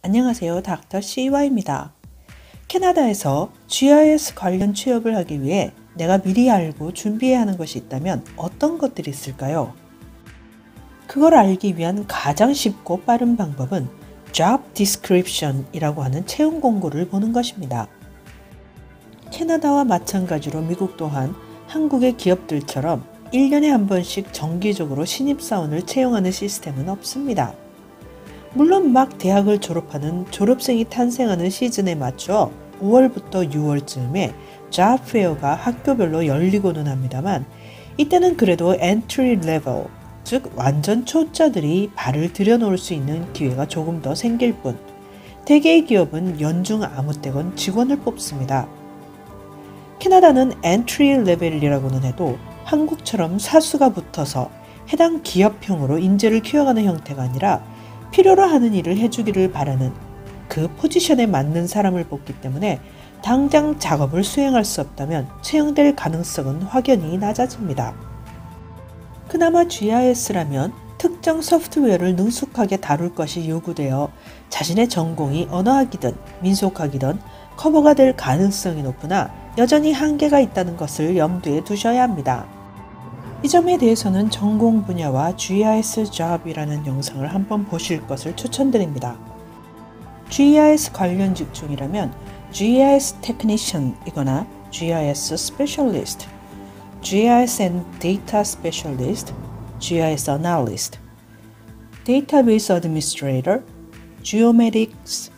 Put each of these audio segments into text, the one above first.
안녕하세요. 닥터 CY입니다. 캐나다에서 GIS 관련 취업을 하기 위해 내가 미리 알고 준비해야 하는 것이 있다면 어떤 것들이 있을까요? 그걸 알기 위한 가장 쉽고 빠른 방법은 Job Description이라고 하는 채용 공고를 보는 것입니다. 캐나다와 마찬가지로 미국 또한 한국의 기업들처럼 1년에 한 번씩 정기적으로 신입사원을 채용하는 시스템은 없습니다. 물론 막 대학을 졸업하는 졸업생이 탄생하는 시즌에 맞춰 5월부터 6월쯤에 job fair가 학교별로 열리고는 합니다만 이때는 그래도 entry level, 즉 완전 초짜들이 발을 들여놓을 수 있는 기회가 조금 더 생길 뿐 대개의 기업은 연중 아무 때건 직원을 뽑습니다. 캐나다는 entry level이라고는 해도 한국처럼 사수가 붙어서 해당 기업형으로 인재를 키워가는 형태가 아니라 필요로 하는 일을 해주기를 바라는 그 포지션에 맞는 사람을 뽑기 때문에 당장 작업을 수행할 수 없다면 채용될 가능성은 확연히 낮아집니다. 그나마 GIS라면 특정 소프트웨어를 능숙하게 다룰 것이 요구되어 자신의 전공이 언어학이든 민속학이든 커버가 될 가능성이 높으나 여전히 한계가 있다는 것을 염두에 두셔야 합니다. 이 점에 대해서는 전공 분야와 GIS Job이라는 영상을 한번 보실 것을 추천드립니다. GIS 관련 직종이라면 GIS Technician이거나 GIS Specialist, GIS and Data Specialist, GIS Analyst, Database Administrator, Geomatics,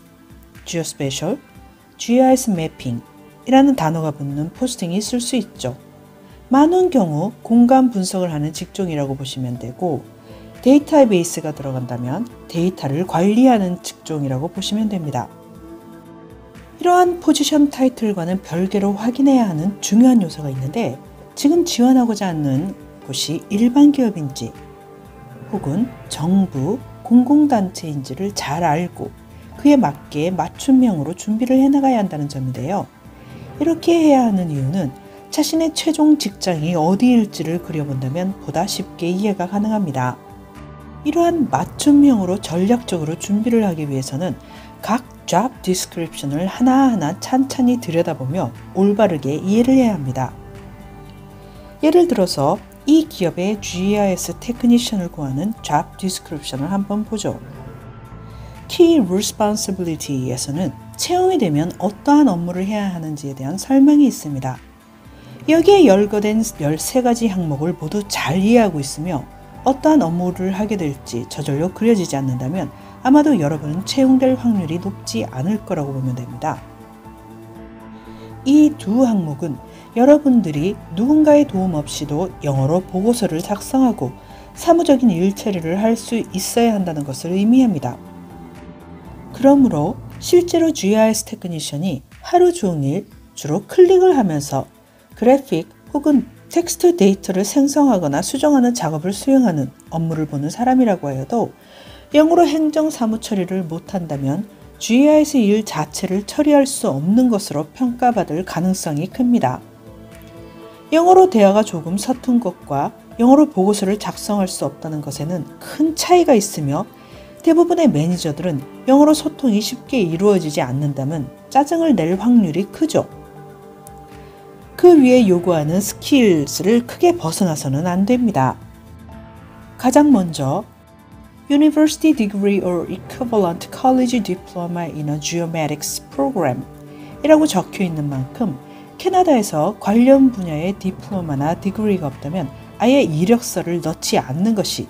Geospatial, GIS Mapping 이라는 단어가 붙는 포스팅이 있을 수 있죠. 많은 경우 공간 분석을 하는 직종이라고 보시면 되고 데이터베이스가 들어간다면 데이터를 관리하는 직종이라고 보시면 됩니다. 이러한 포지션 타이틀과는 별개로 확인해야 하는 중요한 요소가 있는데 지금 지원하고자 하는 곳이 일반 기업인지 혹은 정부, 공공단체인지를 잘 알고 그에 맞게 맞춤형으로 준비를 해나가야 한다는 점인데요. 이렇게 해야 하는 이유는 자신의 최종 직장이 어디일지를 그려본다면 보다 쉽게 이해가 가능합니다. 이러한 맞춤형으로 전략적으로 준비를 하기 위해서는 각 job description을 하나하나 찬찬히 들여다보며 올바르게 이해를 해야 합니다. 예를 들어서 이 기업의 GIS 테크니션을 구하는 job description을 한번 보죠. Key Responsibility에서는 채용이 되면 어떠한 업무를 해야 하는지에 대한 설명이 있습니다. 여기에 열거된 13가지 항목을 모두 잘 이해하고 있으며 어떠한 업무를 하게 될지 저절로 그려지지 않는다면 아마도 여러분은 채용될 확률이 높지 않을 거라고 보면 됩니다. 이 두 항목은 여러분들이 누군가의 도움 없이도 영어로 보고서를 작성하고 사무적인 일 처리를 할 수 있어야 한다는 것을 의미합니다. 그러므로 실제로 GIS 테크니션이 하루 종일 주로 클릭을 하면서 그래픽 혹은 텍스트 데이터를 생성하거나 수정하는 작업을 수행하는 업무를 보는 사람이라고 해도 영어로 행정 사무 처리를 못한다면 GIS 일 자체를 처리할 수 없는 것으로 평가받을 가능성이 큽니다. 영어로 대화가 조금 서툰 것과 영어로 보고서를 작성할 수 없다는 것에는 큰 차이가 있으며 대부분의 매니저들은 영어로 소통이 쉽게 이루어지지 않는다면 짜증을 낼 확률이 크죠. 그 위에 요구하는 스킬스를 크게 벗어나서는 안 됩니다. 가장 먼저 University Degree or Equivalent College Diploma in a Geomatics Program 이라고 적혀 있는 만큼 캐나다에서 관련 분야의 디플로마나 디그리가 없다면 아예 이력서를 넣지 않는 것이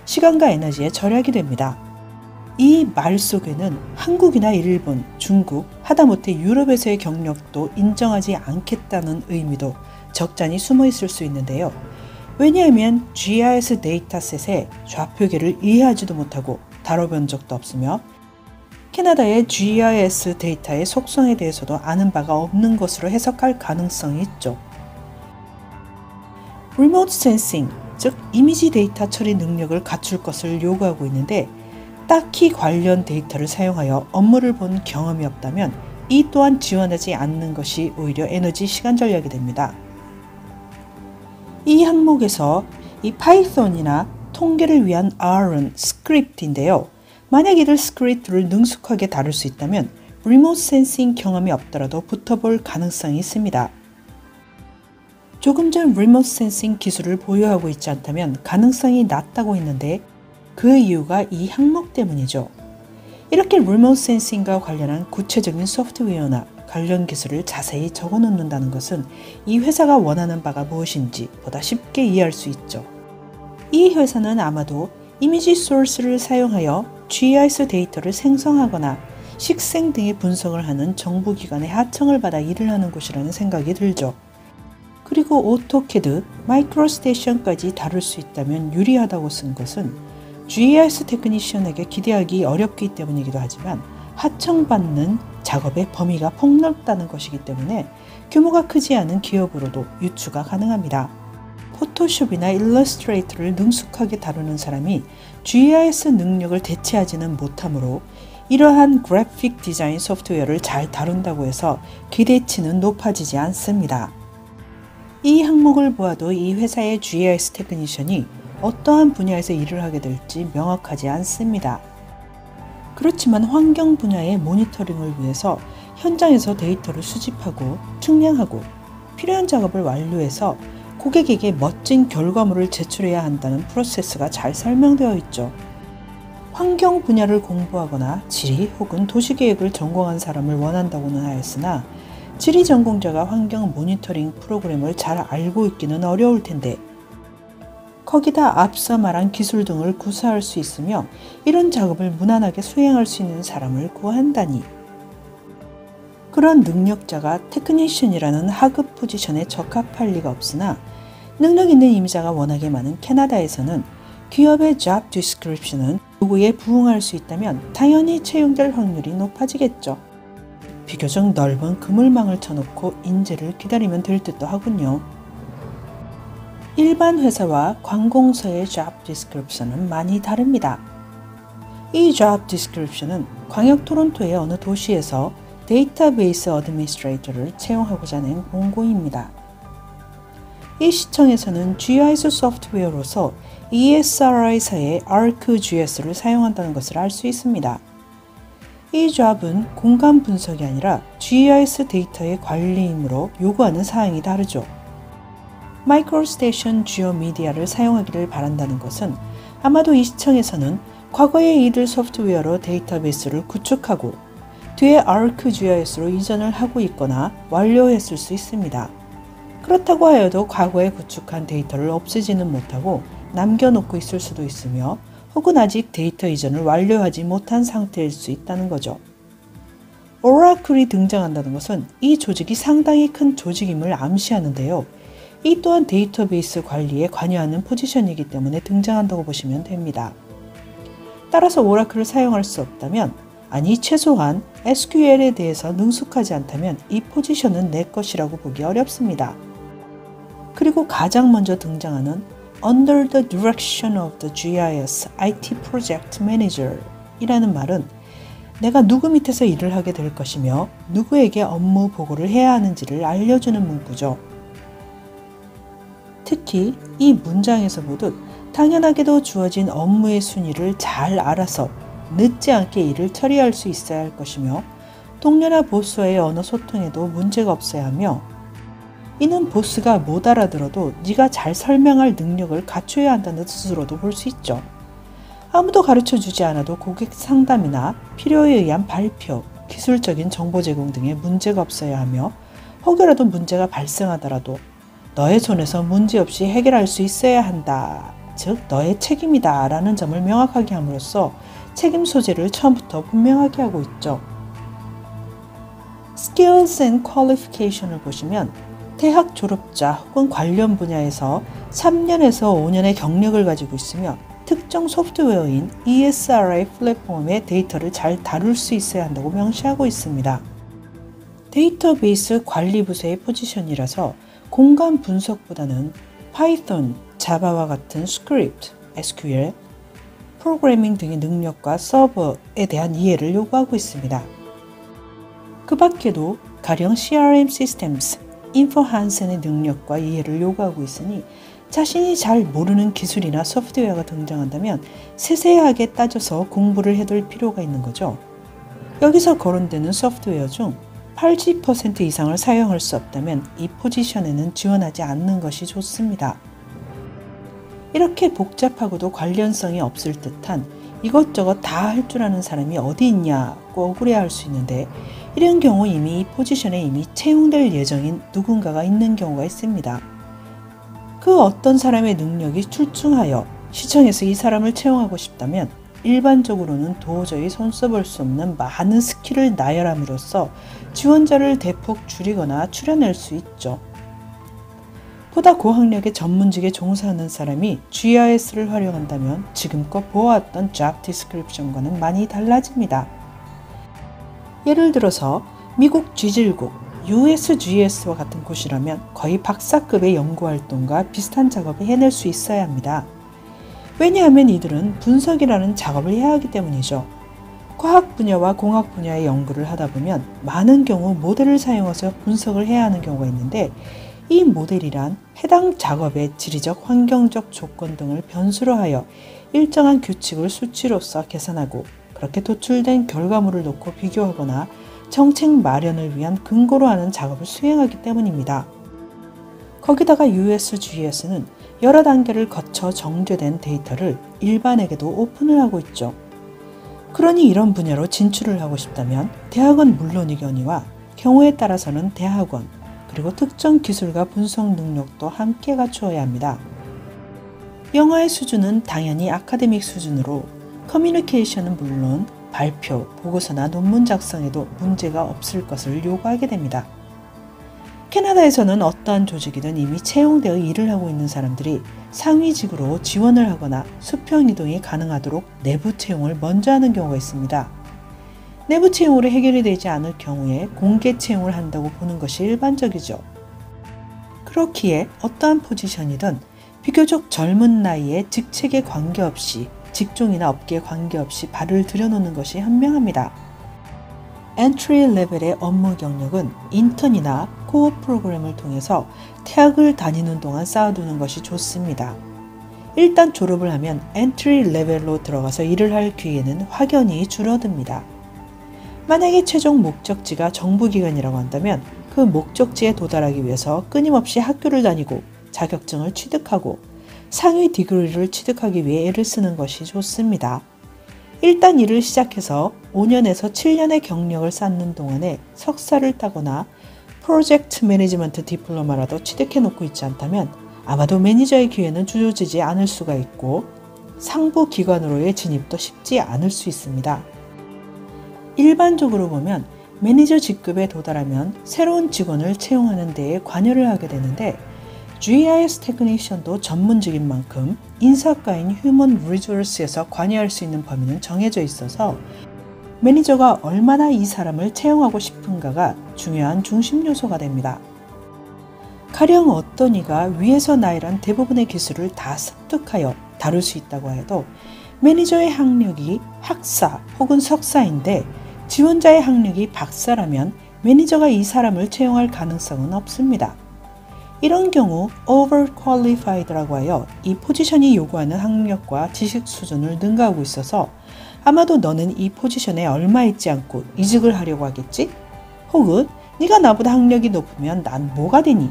시간과 에너지의 절약이 됩니다. 이 말 속에는 한국이나 일본, 중국, 하다못해 유럽에서의 경력도 인정하지 않겠다는 의미도 적잖이 숨어 있을 수 있는데요. 왜냐하면 GIS 데이터셋의 좌표계를 이해하지도 못하고 다뤄본 적도 없으며 캐나다의 GIS 데이터의 속성에 대해서도 아는 바가 없는 것으로 해석할 가능성이 있죠. Remote Sensing, 즉 이미지 데이터 처리 능력을 갖출 것을 요구하고 있는데 딱히 관련 데이터를 사용하여 업무를 본 경험이 없다면 이 또한 지원하지 않는 것이 오히려 에너지 시간 절약이 됩니다. 이 항목에서 이 파이썬이나 통계를 위한 R은 스크립트인데요. 만약 이들 스크립트를 능숙하게 다룰 수 있다면 리모트 센싱 경험이 없더라도 붙어볼 가능성이 있습니다. 조금 전 리모트 센싱 기술을 보유하고 있지 않다면 가능성이 낮다고 했는데 그 이유가 이 항목 때문이죠. 이렇게 리모트 센싱과 관련한 구체적인 소프트웨어나 관련 기술을 자세히 적어 놓는다는 것은 이 회사가 원하는 바가 무엇인지 보다 쉽게 이해할 수 있죠. 이 회사는 아마도 이미지 소스를 사용하여 GIS 데이터를 생성하거나 식생 등의 분석을 하는 정부기관의 하청을 받아 일을 하는 곳이라는 생각이 들죠. 그리고 오토캐드, 마이크로스테이션까지 다룰 수 있다면 유리하다고 쓴 것은 GIS 테크니션에게 기대하기 어렵기 때문이기도 하지만 하청받는 작업의 범위가 폭넓다는 것이기 때문에 규모가 크지 않은 기업으로도 유추가 가능합니다. 포토숍이나 일러스트레이터를 능숙하게 다루는 사람이 GIS 능력을 대체하지는 못하므로 이러한 그래픽 디자인 소프트웨어를 잘 다룬다고 해서 기대치는 높아지지 않습니다. 이 항목을 보아도 이 회사의 GIS 테크니션이 어떠한 분야에서 일을 하게 될지 명확하지 않습니다. 그렇지만 환경 분야의 모니터링을 위해서 현장에서 데이터를 수집하고 측량하고 필요한 작업을 완료해서 고객에게 멋진 결과물을 제출해야 한다는 프로세스가 잘 설명되어 있죠. 환경 분야를 공부하거나 지리 혹은 도시계획을 전공한 사람을 원한다고는 하였으나 지리 전공자가 환경 모니터링 프로그램을 잘 알고 있기는 어려울 텐데 거기다 앞서 말한 기술 등을 구사할 수 있으며 이런 작업을 무난하게 수행할 수 있는 사람을 구한다니. 그런 능력자가 테크니션이라는 하급 포지션에 적합할 리가 없으나 능력 있는 임자가 워낙에 많은 캐나다에서는 기업의 job description은 요구에 부응할 수 있다면 당연히 채용될 확률이 높아지겠죠. 비교적 넓은 그물망을 쳐놓고 인재를 기다리면 될 듯도 하군요. 일반 회사와 관공서의 job description은 많이 다릅니다. 이 job description은 광역 토론토의 어느 도시에서 데이터베이스 어드미니스트레이터를 채용하고자 낸 공고입니다. 이 시청에서는 GIS 소프트웨어로서 ESRI사의 ArcGIS를 사용한다는 것을 알 수 있습니다. 이 잡은 공간 분석이 아니라 GIS 데이터의 관리이므로 요구하는 사항이 다르죠. 마이크로스테이션 지오미디아를 사용하기를 바란다는 것은 아마도 이 시청에서는 과거의 이들 소프트웨어로 데이터베이스를 구축하고 뒤에 ArcGIS로 이전을 하고 있거나 완료했을 수 있습니다. 그렇다고 하여도 과거에 구축한 데이터를 없애지는 못하고 남겨놓고 있을 수도 있으며 혹은 아직 데이터 이전을 완료하지 못한 상태일 수 있다는 거죠. 오라클이 등장한다는 것은 이 조직이 상당히 큰 조직임을 암시하는데요. 이 또한 데이터베이스 관리에 관여하는 포지션이기 때문에 등장한다고 보시면 됩니다. 따라서 오라클을 사용할 수 없다면, 아니 최소한 SQL에 대해서 능숙하지 않다면 이 포지션은 내 것이라고 보기 어렵습니다. 그리고 가장 먼저 등장하는 Under the direction of the GIS IT Project Manager 이라는 말은 내가 누구 밑에서 일을 하게 될 것이며 누구에게 업무 보고를 해야 하는지를 알려주는 문구죠. 특히 이 문장에서 보듯 당연하게도 주어진 업무의 순위를 잘 알아서 늦지 않게 일을 처리할 수 있어야 할 것이며 동료나 보스와의 언어 소통에도 문제가 없어야 하며 이는 보스가 못 알아들어도 네가 잘 설명할 능력을 갖춰야 한다는 뜻으로도 볼 수 있죠. 아무도 가르쳐주지 않아도 고객 상담이나 필요에 의한 발표, 기술적인 정보 제공 등에 문제가 없어야 하며 혹여라도 문제가 발생하더라도 너의 손에서 문제없이 해결할 수 있어야 한다. 즉 너의 책임이다 라는 점을 명확하게 함으로써 책임 소재를 처음부터 분명하게 하고 있죠. Skills and Qualification을 보시면 대학 졸업자 혹은 관련 분야에서 3년에서 5년의 경력을 가지고 있으며 특정 소프트웨어인 ESRI 플랫폼의 데이터를 잘 다룰 수 있어야 한다고 명시하고 있습니다. 데이터베이스 관리 부서의 포지션이라서 공간 분석보다는 파이썬, 자바와 같은 스크립트, SQL, 프로그래밍 등의 능력과 서버에 대한 이해를 요구하고 있습니다. 그 밖에도 가령 CRM 시스템스, 인포 한센의 능력과 이해를 요구하고 있으니 자신이 잘 모르는 기술이나 소프트웨어가 등장한다면 세세하게 따져서 공부를 해둘 필요가 있는 거죠. 여기서 거론되는 소프트웨어 중 80% 이상을 사용할 수 없다면 이 포지션에는 지원하지 않는 것이 좋습니다. 이렇게 복잡하고도 관련성이 없을 듯한 이것저것 다 할 줄 아는 사람이 어디 있냐고 억울해할 수 있는데, 이런 경우 이미 이 포지션에 이미 채용될 예정인 누군가가 있는 경우가 있습니다. 그 어떤 사람의 능력이 출중하여 시청에서 이 사람을 채용하고 싶다면 일반적으로는 도저히 손써볼 수 없는 많은 스킬을 나열함으로써 지원자를 대폭 줄이거나 줄여낼 수 있죠. 보다 고학력의 전문직에 종사하는 사람이 GIS를 활용한다면 지금껏 보아왔던 Job Description과는 많이 달라집니다. 예를 들어서 미국 쥐질국 USGS와 같은 곳이라면 거의 박사급의 연구활동과 비슷한 작업을 해낼 수 있어야 합니다. 왜냐하면 이들은 분석이라는 작업을 해야 하기 때문이죠. 과학 분야와 공학 분야의 연구를 하다 보면 많은 경우 모델을 사용해서 분석을 해야 하는 경우가 있는데, 이 모델이란 해당 작업의 지리적, 환경적 조건 등을 변수로 하여 일정한 규칙을 수치로서 계산하고 그렇게 도출된 결과물을 놓고 비교하거나 정책 마련을 위한 근거로 하는 작업을 수행하기 때문입니다. 거기다가 USGS는 여러 단계를 거쳐 정제된 데이터를 일반에게도 오픈을 하고 있죠. 그러니 이런 분야로 진출을 하고 싶다면 대학은 물론이거니와 경우에 따라서는 대학원, 그리고 특정 기술과 분석 능력도 함께 갖추어야 합니다. 영어의 수준은 당연히 아카데믹 수준으로, 커뮤니케이션은 물론 발표, 보고서나 논문 작성에도 문제가 없을 것을 요구하게 됩니다. 캐나다에서는 어떠한 조직이든 이미 채용되어 일을 하고 있는 사람들이 상위직으로 지원을 하거나 수평 이동이 가능하도록 내부 채용을 먼저 하는 경우가 있습니다. 내부 채용으로 해결이 되지 않을 경우에 공개 채용을 한다고 보는 것이 일반적이죠. 그렇기에 어떠한 포지션이든 비교적 젊은 나이에 직책에 관계없이, 직종이나 업계에 관계없이 발을 들여놓는 것이 현명합니다. 엔트리 레벨의 업무 경력은 인턴이나 코어 프로그램을 통해서 대학을 다니는 동안 쌓아두는 것이 좋습니다. 일단 졸업을 하면 엔트리 레벨로 들어가서 일을 할 기회는 확연히 줄어듭니다. 만약에 최종 목적지가 정부기관이라고 한다면 그 목적지에 도달하기 위해서 끊임없이 학교를 다니고 자격증을 취득하고 상위 디그리를 취득하기 위해 애를 쓰는 것이 좋습니다. 일단 일을 시작해서 5년에서 7년의 경력을 쌓는 동안에 석사를 따거나 프로젝트 매니지먼트 디플로마라도 취득해 놓고 있지 않다면 아마도 매니저의 기회는 주어지지 않을 수가 있고 상부 기관으로의 진입도 쉽지 않을 수 있습니다. 일반적으로 보면 매니저 직급에 도달하면 새로운 직원을 채용하는 데에 관여를 하게 되는데, GIS 테크니션도 전문직인 만큼 인사과인 휴먼 리소스에서 관여할 수 있는 범위는 정해져 있어서 매니저가 얼마나 이 사람을 채용하고 싶은가가 중요한 중심 요소가 됩니다. 가령 어떤 이가 위에서 나열한 대부분의 기술을 다 습득하여 다룰 수 있다고 해도 매니저의 학력이 학사 혹은 석사인데 지원자의 학력이 박사라면 매니저가 이 사람을 채용할 가능성은 없습니다. 이런 경우 overqualified라고 하여 이 포지션이 요구하는 학력과 지식 수준을 능가하고 있어서 아마도 너는 이 포지션에 얼마 있지 않고 이직을 하려고 하겠지? 혹은 네가 나보다 학력이 높으면 난 뭐가 되니?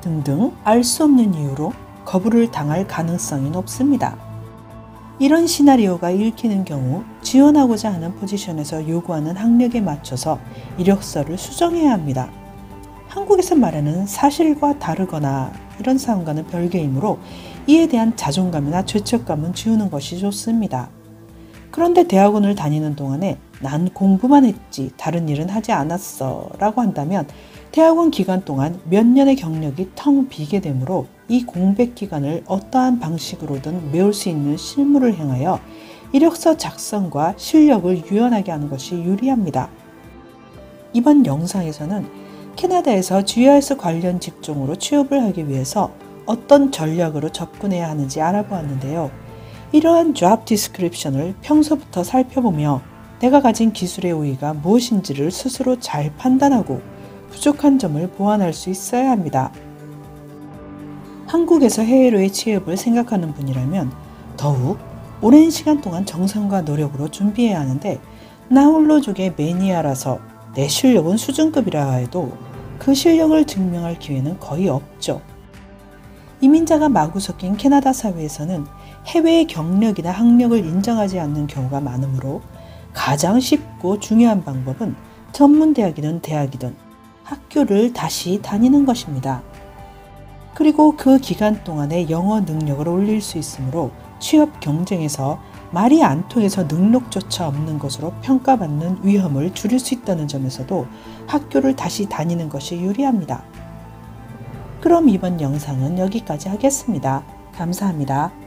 등등 알 수 없는 이유로 거부를 당할 가능성이 높습니다. 이런 시나리오가 읽히는 경우 지원하고자 하는 포지션에서 요구하는 학력에 맞춰서 이력서를 수정해야 합니다. 한국에서 말하는 사실과 다르거나 이런 사항과는 별개이므로 이에 대한 자존감이나 죄책감은 지우는 것이 좋습니다. 그런데 대학원을 다니는 동안에 난 공부만 했지 다른 일은 하지 않았어 라고 한다면 대학원 기간 동안 몇 년의 경력이 텅 비게 되므로 이 공백 기간을 어떠한 방식으로든 메울 수 있는 실무를 행하여 이력서 작성과 실력을 유연하게 하는 것이 유리합니다. 이번 영상에서는 캐나다에서 GIS 관련 직종으로 취업을 하기 위해서 어떤 전략으로 접근해야 하는지 알아보았는데요. 이러한 job description을 평소부터 살펴보며 내가 가진 기술의 우위가 무엇인지를 스스로 잘 판단하고 부족한 점을 보완할 수 있어야 합니다. 한국에서 해외로의 취업을 생각하는 분이라면 더욱 오랜 시간 동안 정성과 노력으로 준비해야 하는데, 나 홀로 쪽의 매니아라서 내 실력은 수준급이라 해도 그 실력을 증명할 기회는 거의 없죠. 이민자가 마구 섞인 캐나다 사회에서는 해외의 경력이나 학력을 인정하지 않는 경우가 많으므로 가장 쉽고 중요한 방법은 전문대학이든 대학이든 학교를 다시 다니는 것입니다. 그리고 그 기간 동안에 영어 능력을 올릴 수 있으므로 취업 경쟁에서 말이 안 통해서 능력조차 없는 것으로 평가받는 위험을 줄일 수 있다는 점에서도 학교를 다시 다니는 것이 유리합니다. 그럼 이번 영상은 여기까지 하겠습니다. 감사합니다.